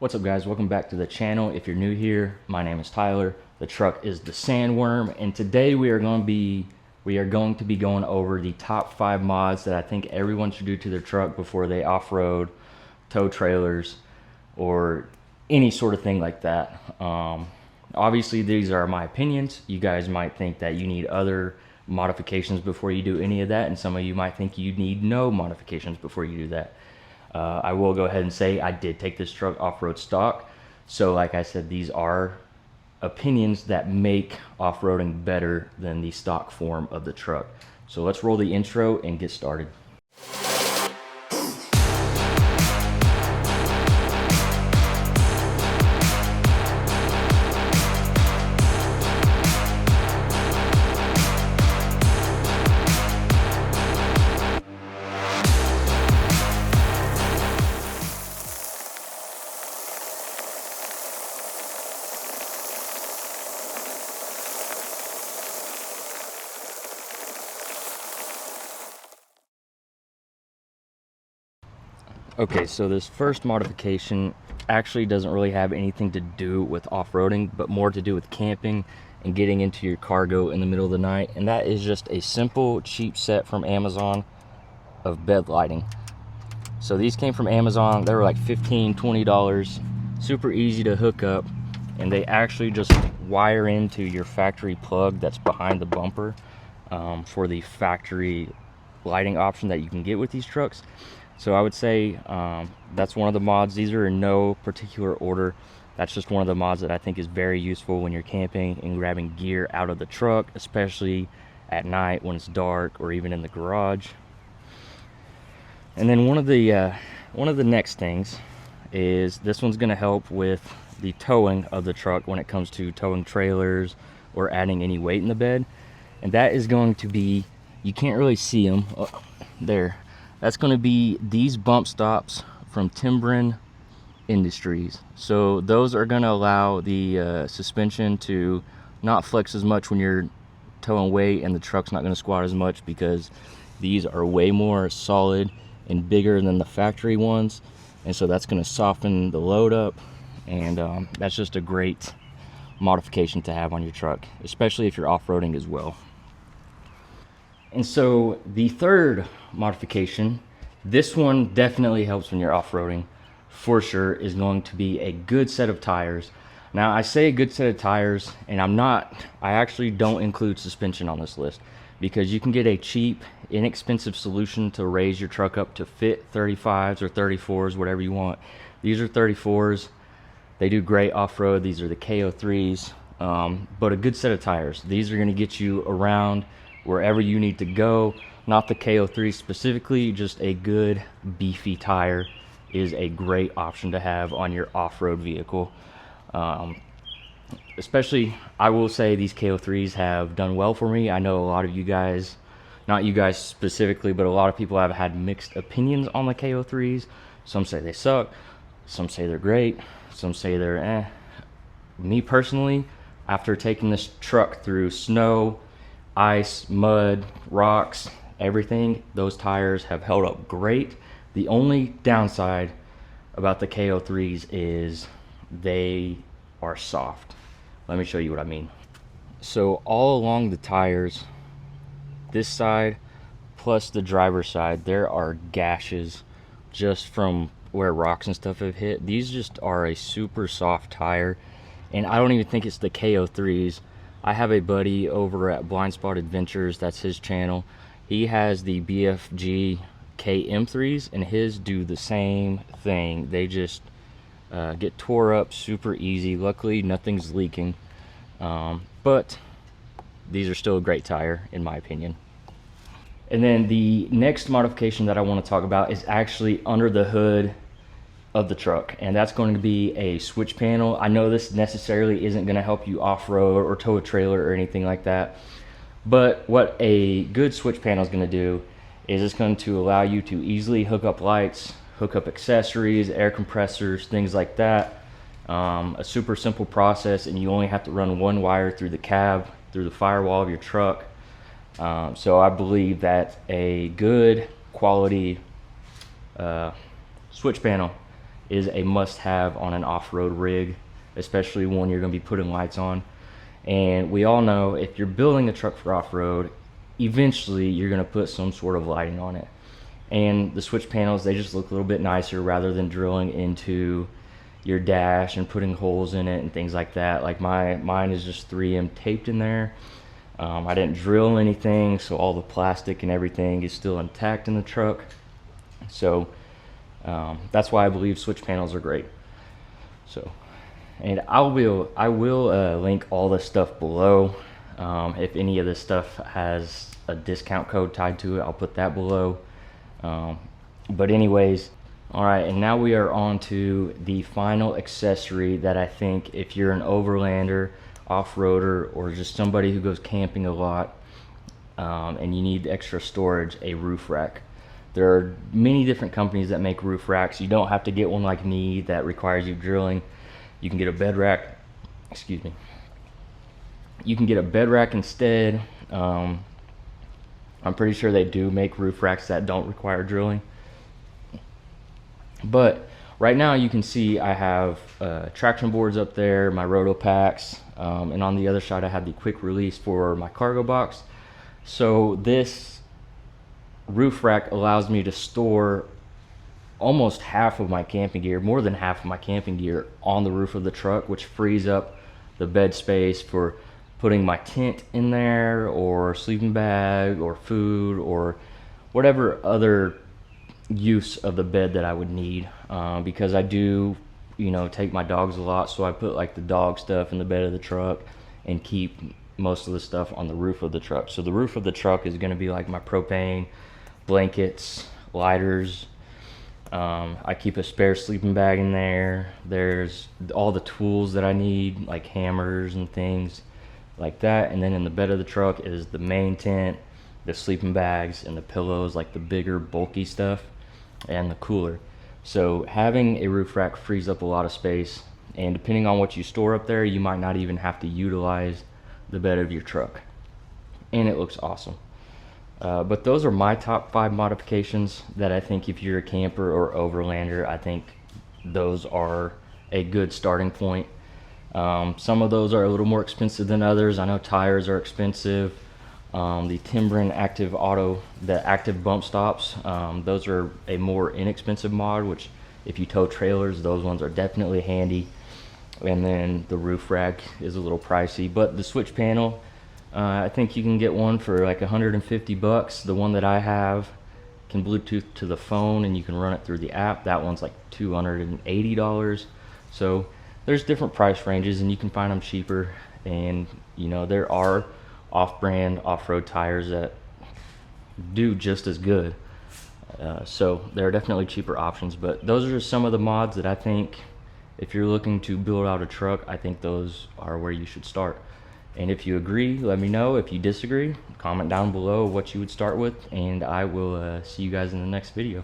What's up, guys? Welcome back to the channel. If you're new here, my name is Tyler. The truck is the Sandworm, and today we are going to be going over the top 5 mods that I think everyone should do to their truck before they off-road, tow trailers, or any sort of thing like that. Obviously, these are my opinions. You guys might think that you need other modifications before you do any of that, and some of you might think you need no modifications before you do that. I will go ahead and say I did take this truck off-road stock. So like I said, these are opinions that make off-roading better than the stock form of the truck. So let's roll the intro and get started. Okay, so this first modification actually doesn't really have anything to do with off-roading, but more to do with camping and getting into your cargo in the middle of the night. And that is just a simple, cheap set from Amazon of bed lighting. So these came from Amazon. They were like $15, $20, super easy to hook up. And they actually just wire into your factory plug that's behind the bumper for the factory lighting option that you can get with these trucks. So I would say that's one of the mods. These are in no particular order. That's just one of the mods that I think is very useful when you're camping and grabbing gear out of the truck, especially at night when it's dark or even in the garage. And then one of the next things is this one's going to help with the towing of the truck when it comes to towing trailers or adding any weight in the bed. And that is going to be, you can't really see them there. That's going to be these bump stops from Timbren Industries. So those are going to allow the suspension to not flex as much when you're towing weight, and the truck's not going to squat as much because these are way more solid and bigger than the factory ones. And so that's going to soften the load up, and that's just a great modification to have on your truck, especially if you're off-roading as well. And so the third modification, this one definitely helps when you're off-roading for sure, is going to be a good set of tires. Now I say a good set of tires, and I actually don't include suspension on this list, because you can get a cheap, inexpensive solution to raise your truck up to fit 35s or 34s, whatever you want. These are 34s. They do great off-road. These are the KO3s, but a good set of tires. These are going to get you around wherever you need to go. Not the KO3 specifically, just a good beefy tire is a great option to have on your off-road vehicle. Especially, I will say these KO3s have done well for me. I know a lot of you guys, not you guys specifically, but a lot of people have had mixed opinions on the KO3s. Some say they suck, some say they're great, some say they're eh. Me personally, after taking this truck through snow, ice, mud, rocks, everything, those tires have held up great. The only downside about the KO3s is they are soft. Let me show you what I mean. So all along the tires, this side plus the driver's side, there are gashes just from where rocks and stuff have hit. These just are a super soft tire, and I don't even think it's the KO3s. I have a buddy over at Blind Spot Adventures, that's his channel. He has the BFG KM3s, and his do the same thing. They just get tore up super easy. Luckily, nothing's leaking, but these are still a great tire in my opinion. And then the next modification that I want to talk about is actually under the hood of the truck, and that's going to be a switch panel. I know this necessarily isn't going to help you off-road or tow a trailer or anything like that, but what a good switch panel is going to do is it's going to allow you to easily hook up lights, hook up accessories, air compressors, things like that. A super simple process, and you only have to run one wire through the cab, through the firewall of your truck. So I believe that a good quality switch panel is a must-have on an off-road rig, especially when you're going to be putting lights on. And we all know if you're building a truck for off-road, eventually you're going to put some sort of lighting on it. And the switch panels, they just look a little bit nicer rather than drilling into your dash and putting holes in it and things like that. Like mine is just 3M taped in there. I didn't drill anything, so all the plastic and everything is still intact in the truck. So that's why I believe switch panels are great. So, and I will link all this stuff below. If any of this stuff has a discount code tied to it, I'll put that below. But anyways, all right, and now we are on to the final accessory that I think if you're an overlander, off-roader, or just somebody who goes camping a lot, and you need extra storage, a roof rack. There are many different companies that make roof racks. You don't have to get one like me that requires you drilling. You can get a bed rack, excuse me. You can get a bed rack instead. I'm pretty sure they do make roof racks that don't require drilling. But right now you can see I have traction boards up there, my roto packs, and on the other side I have the quick release for my cargo box. So this roof rack allows me to store almost half of my camping gear, more than half of my camping gear, on the roof of the truck, which frees up the bed space for putting my tent in there, or sleeping bag, or food, or whatever other use of the bed that I would need, because I do, take my dogs a lot, so I put like the dog stuff in the bed of the truck and keep most of the stuff on the roof of the truck. So the roof of the truck is going to be like my propane, blankets, lighters. I keep a spare sleeping bag in there. There's all the tools that I need, like hammers and things like that. And then in the bed of the truck is the main tent, the sleeping bags, and the pillows, like the bigger bulky stuff, and the cooler. So having a roof rack frees up a lot of space, and depending on what you store up there, you might not even have to utilize the bed of your truck, and it looks awesome. But those are my top 5 modifications that I think if you're a camper or overlander, I think those are a good starting point. Some of those are a little more expensive than others. I know tires are expensive. The Timbren the active bump stops, those are a more inexpensive mod, which if you tow trailers, those ones are definitely handy. And then the roof rack is a little pricey, but the switch panel, I think you can get one for like 150 bucks. The one that I have can Bluetooth to the phone and you can run it through the app. That one's like $280. So there's different price ranges and you can find them cheaper. And there are off-brand off-road tires that do just as good. So there are definitely cheaper options, but those are just some of the mods that I think if you're looking to build out a truck, I think those are where you should start. And if you agree, let me know. If you disagree, comment down below what you would start with, and I will see you guys in the next video.